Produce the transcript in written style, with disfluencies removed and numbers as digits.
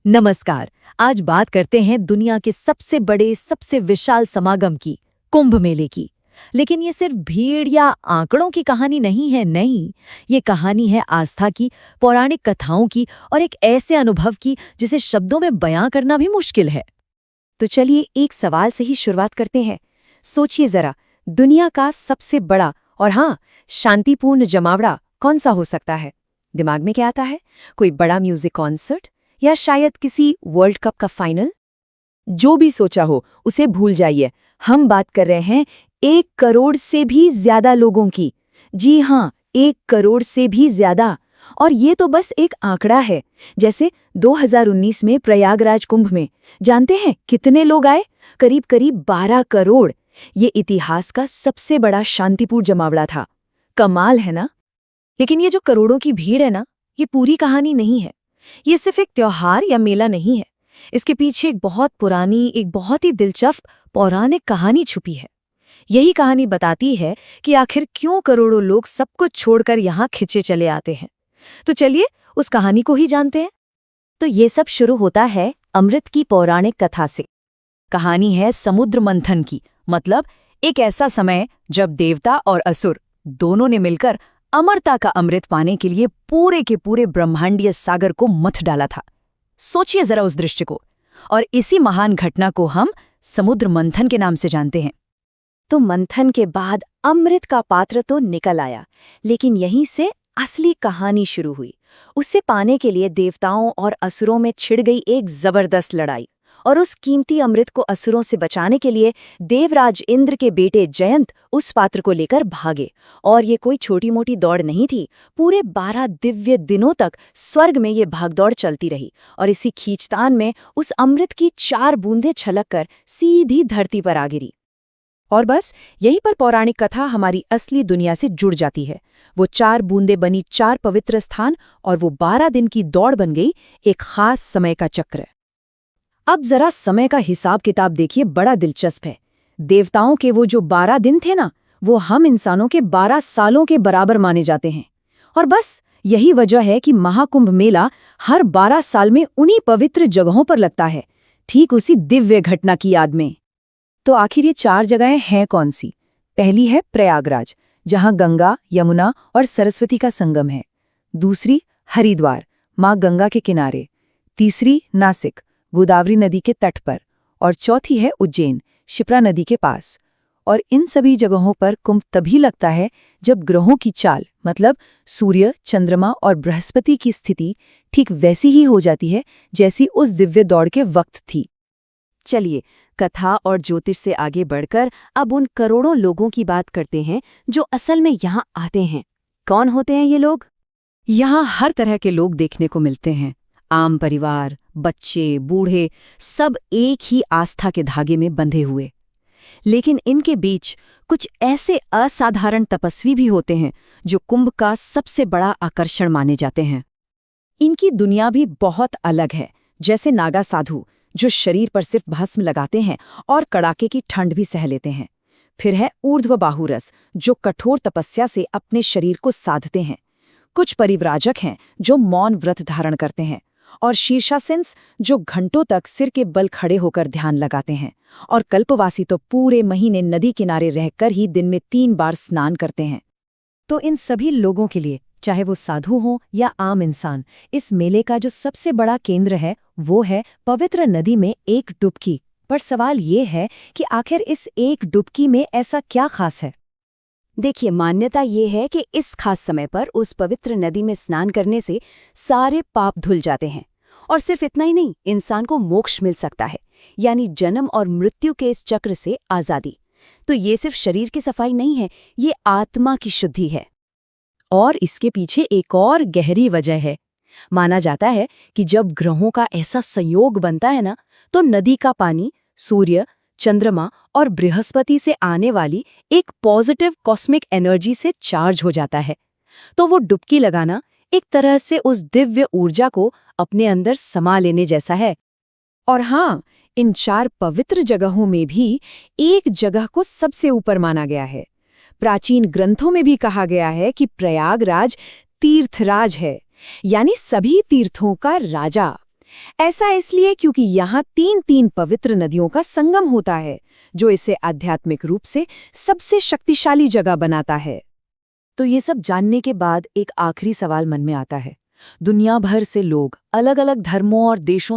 नमस्कार। आज बात करते हैं दुनिया के सबसे बड़े सबसे विशाल समागम की, कुंभ मेले की। लेकिन ये सिर्फ भीड़ या आंकड़ों की कहानी नहीं है, नहीं। ये कहानी है आस्था की, पौराणिक कथाओं की और एक ऐसे अनुभव की जिसे शब्दों में बयां करना भी मुश्किल है। तो चलिए एक सवाल से ही शुरुआत करते हैं। सोचिए जरा, दुनिया का सबसे बड़ा और हाँ, शांतिपूर्ण जमावड़ा कौन सा हो सकता है? दिमाग में क्या आता है? कोई बड़ा म्यूजिक कॉन्सर्ट या शायद किसी वर्ल्ड कप का फाइनल? जो भी सोचा हो उसे भूल जाइए। हम बात कर रहे हैं 1 करोड़ से भी ज्यादा लोगों की। जी हाँ, 1 करोड़ से भी ज्यादा। और ये तो बस एक आंकड़ा है। जैसे 2019 में प्रयागराज कुंभ में जानते हैं कितने लोग आए? करीब करीब 12 करोड़। ये इतिहास का सबसे बड़ा शांतिपूर्ण जमावड़ा था। कमाल है ना? लेकिन ये जो करोड़ों की भीड़ है ना, ये पूरी कहानी नहीं है। ये सिर्फ एक त्योहार या मेला नहीं है। इसके पीछे एक बहुत पुरानी, एक बहुत ही दिलचस्प पौराणिक कहानी छुपी है। यही कहानी बताती है कि आखिर क्यों करोड़ों लोग सब कुछ छोड़कर यहाँ खिंचे चले आते हैं। तो चलिए उस कहानी को ही जानते हैं। तो ये सब शुरू होता है अमृत की पौराणिक कथा से। कहानी है समुद्र मंथन की, मतलब एक ऐसा समय जब देवता और असुर दोनों ने मिलकर अमरता का अमृत पाने के लिए पूरे के पूरे ब्रह्मांडीय सागर को मथ डाला था। सोचिए जरा उस दृश्य को। और इसी महान घटना को हम समुद्र मंथन के नाम से जानते हैं। तो मंथन के बाद अमृत का पात्र तो निकल आया, लेकिन यहीं से असली कहानी शुरू हुई। उसे पाने के लिए देवताओं और असुरों में छिड़ गई एक जबरदस्त लड़ाई। और उस कीमती अमृत को असुरों से बचाने के लिए देवराज इंद्र के बेटे जयंत उस पात्र को लेकर भागे। और ये कोई छोटी मोटी दौड़ नहीं थी। पूरे 12 दिव्य दिनों तक स्वर्ग में ये भागदौड़ चलती रही। और इसी खींचतान में उस अमृत की 4 बूंदें छलककर सीधी धरती पर आ गिरी। और बस यहीं पर पौराणिक कथा हमारी असली दुनिया से जुड़ जाती है। वो 4 बूंदें बनी 4 पवित्र स्थान, और वो 12 दिन की दौड़ बन गई एक खास समय का चक्र। अब जरा समय का हिसाब किताब देखिए, बड़ा दिलचस्प है। देवताओं के वो जो 12 दिन थे ना, वो हम इंसानों के 12 सालों के बराबर माने जाते हैं। और बस यही वजह है कि महाकुंभ मेला हर 12 साल में उन्हीं पवित्र जगहों पर लगता है, ठीक उसी दिव्य घटना की याद में। तो आखिर ये 4 जगहें हैं कौन सी? पहली है प्रयागराज, जहां गंगा, यमुना और सरस्वती का संगम है। दूसरी हरिद्वार, मां गंगा के किनारे। तीसरी नासिक, गोदावरी नदी के तट पर। और चौथी है उज्जैन, शिप्रा नदी के पास। और इन सभी जगहों पर कुंभ तभी लगता है जब ग्रहों की चाल, मतलब सूर्य, चंद्रमा और बृहस्पति की स्थिति ठीक वैसी ही हो जाती है जैसी उस दिव्य दौड़ के वक्त थी। चलिए कथा और ज्योतिष से आगे बढ़कर अब उन करोड़ों लोगों की बात करते हैं जो असल में यहाँ आते हैं। कौन होते हैं ये लोग? यहाँ हर तरह के लोग देखने को मिलते हैं। आम परिवार, बच्चे, बूढ़े, सब एक ही आस्था के धागे में बंधे हुए। लेकिन इनके बीच कुछ ऐसे असाधारण तपस्वी भी होते हैं जो कुंभ का सबसे बड़ा आकर्षण माने जाते हैं। इनकी दुनिया भी बहुत अलग है। जैसे नागा साधु, जो शरीर पर सिर्फ भस्म लगाते हैं और कड़ाके की ठंड भी सह लेते हैं। फिर है ऊर्ध्व बाहुरस, जो कठोर तपस्या से अपने शरीर को साधते हैं। कुछ परिव्राजक हैं जो मौन व्रत धारण करते हैं। और शीर्षासिंस, जो घंटों तक सिर के बल खड़े होकर ध्यान लगाते हैं। और कल्पवासी तो पूरे महीने नदी किनारे रहकर ही दिन में 3 बार स्नान करते हैं। तो इन सभी लोगों के लिए, चाहे वो साधु हों या आम इंसान, इस मेले का जो सबसे बड़ा केंद्र है वो है पवित्र नदी में एक डुबकी। पर सवाल ये है कि आखिर इस एक डुबकी में ऐसा क्या खास है? देखिए, मान्यता ये है कि इस खास समय पर उस पवित्र नदी में स्नान करने से सारे पाप धुल जाते हैं। और सिर्फ इतना ही नहीं, इंसान को मोक्ष मिल सकता है, यानी जन्म और मृत्यु के इस चक्र से आज़ादी। तो ये सिर्फ शरीर की सफाई नहीं है, ये आत्मा की शुद्धि है। और इसके पीछे एक और गहरी वजह है। माना जाता है कि जब ग्रहों का ऐसा संयोग बनता है ना, तो नदी का पानी सूर्य, चंद्रमा और बृहस्पति से आने वाली एक पॉजिटिव कॉस्मिक एनर्जी से चार्ज हो जाता है। तो वो डुबकी लगाना एक तरह से उस दिव्य ऊर्जा को अपने अंदर समा लेने जैसा है। और हाँ, इन 4 पवित्र जगहों में भी एक जगह को सबसे ऊपर माना गया है। प्राचीन ग्रंथों में भी कहा गया है कि प्रयागराज तीर्थराज है, यानी सभी तीर्थों का राजा। ऐसा इसलिए क्योंकि यहाँ 3 पवित्र नदियों का संगम होता है, जो इसे आध्यात्मिक रूप से सबसे शक्तिशाली जगह बनाता है। तो ये सब जानने के बाद एक आखिरी सवाल मन में आता है। दुनिया भर से लोग अलग-अलग धर्मों और देशों